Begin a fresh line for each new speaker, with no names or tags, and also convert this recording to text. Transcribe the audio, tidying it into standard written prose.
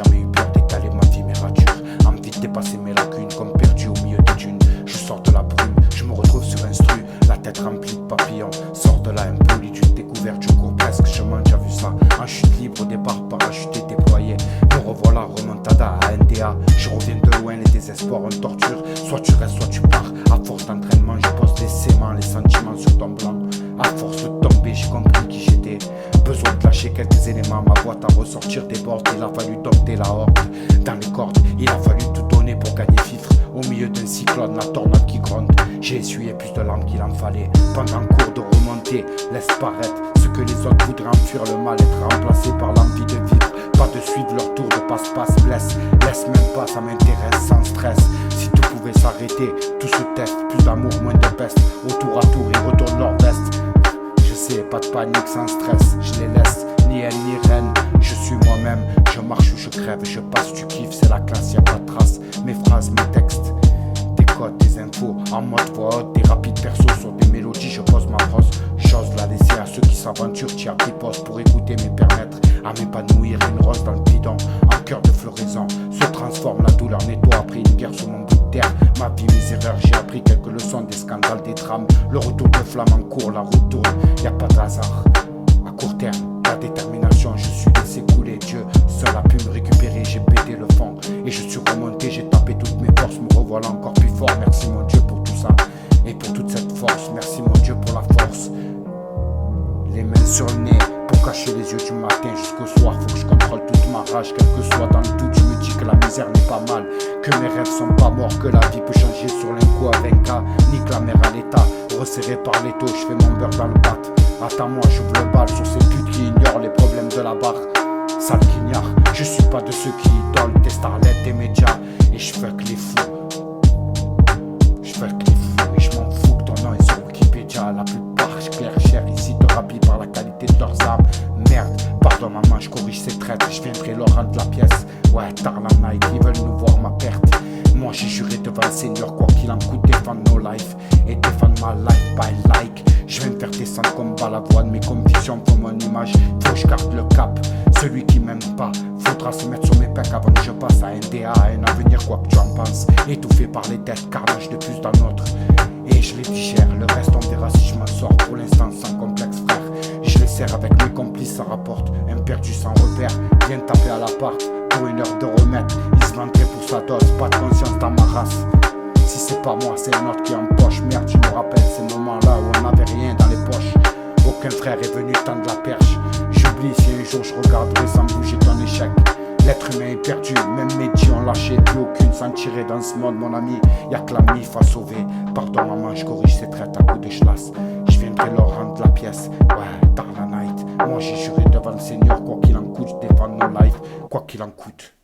jamais eu peur d'étaler ma vie, mes ratures. Envie de dépasser mes lacunes comme perdu au milieu des dunes. Je sors de la brume, je me retrouve sur instru, la tête remplie de papillons. Sors de là impoli d'une découverte, je cours presque, je m'en déjà vu ça. En chute libre au départ, parachuté déployé. Me revoilà, remontada à NDA. Je reviens de loin, les désespoirs en torture. Soit tu restes, soit tu pars. À force d'entraînement, je pose les séments, les sentiments sur ton blanc. À force de tomber, j'ai compris qui j'étais. Besoin de lâcher quelques éléments, ma boîte à ressortir des bords. Il a fallu dompter la horde. Dans les cordes, il a fallu tout donner pour gagner fifre. Au milieu d'un cyclone, la tornade qui gronde. J'ai essuyé plus de larmes qu'il en fallait. Pendant cours de remonter, laisse paraître ce que les autres voudraient enfuir le mal, être remplacé par l'envie de vivre. Pas de suivre leur tour de passe-passe, blesse. Laisse même pas, ça m'intéresse sans stress. Si tout pouvait s'arrêter, tout se teste. Plus d'amour, moins de peste. Au tour à tour, ils retournent leur veste. Je sais, pas de panique, sans stress. Je les laisse, ni elle ni reine. Je suis moi-même, je marche ou je crève. Je passe, tu kiffes, c'est la classe, y'a pas de trace. Mes phrases, mes textes, des codes, des infos. En mode voix haute, des rapides persos sur des mélodies. Je pose ma prose, j'ose la laisser à ceux qui s'aventurent. Tiens, qui posent pour écouter, me permettre à m'épanouir. Une rose dans le bidon, en cœur de floraison. Se transforme la douleur, nettoie après une guerre sur mon bout de terre. Ma vie, mes erreurs, j'ai appris quelques leçons des scandales, des drames. Le retour de flamme en cours, la route tourne, y'a pas de hasard. À court terme, la détermination, je suis laissé couler. Dieu seul a pu me récupérer, j'ai pété le fond. Et je suis remonté, j'ai tapé toutes mes forces. Me revoilà encore plus fort, merci mon Dieu pour tout ça. Et pour toute cette force, merci mon Dieu pour la force. Les mains sur le nez, pour cacher les yeux du matin jusqu'au soir. Faut que je contrôle toute ma rage, quel que soit dans le doute. Je me dis que la misère n'est pas mal, que mes rêves sont pas morts, que la vie peut changer sur l'incoup avec un cas. Nique la mer à l'état, resserré par l'étau, je fais mon beurre dans le bat. Attends-moi, j'ouvre le bal sur ces putes qui ignorent les problèmes de la barre. Sale quignard, je suis pas de ceux qui idolent des starlettes, des médias. Et je fuck les fous. Je fuck les fous et je m'en fous que ton nom est sur Wikipédia. La plupart, je claire cher ici, te rapis par la qualité de leurs armes. Merde, pardon maman, je corrige ces traites. Je viendrai leur rendre la pièce. Ouais, tard la night, ils veulent nous voir ma perte. Moi j'ai juré devant le Seigneur, quoi qu'il en coûte, défendre nos lives et défendre ma life by like. Je vais me faire descendre comme balavoine, mes convictions font mon image. Faut que je garde le cap, celui qui m'aime pas faudra se mettre sur mes pecs avant que je passe à NDA, à un avenir quoi que tu en penses. Étouffé par les dettes, carnage de plus dans notre. Et je les digère, le reste on verra si je m'en sors. Pour l'instant sans complexe frère, je les serre avec mes complices, ça rapporte. Un perdu sans repère, viens taper à l'appart pour une heure de remettre. Il se vanterait pour sa dose, pas de conscience dans ma race. Si c'est pas moi, c'est un autre qui empoche. Merde, tu me rappelles ces moments-là où on n'avait rien dans les poches. Aucun frère est venu tendre la perche. J'oublie si un jour je regarderai sans bouger ton échec. L'être humain est perdu, même mes dieux ont lâché. Plus aucune s'en tirer dans ce monde, mon ami. Y'a que la mif à sauver. Pardon maman, je corrige ces traites à coups de chlasse. Je viendrai leur rendre la pièce. Ouais, tard la night. Moi j'ai juré devant le Seigneur, quoi qu'il en coûte, défendre nos lives, quoi qu'il en coûte.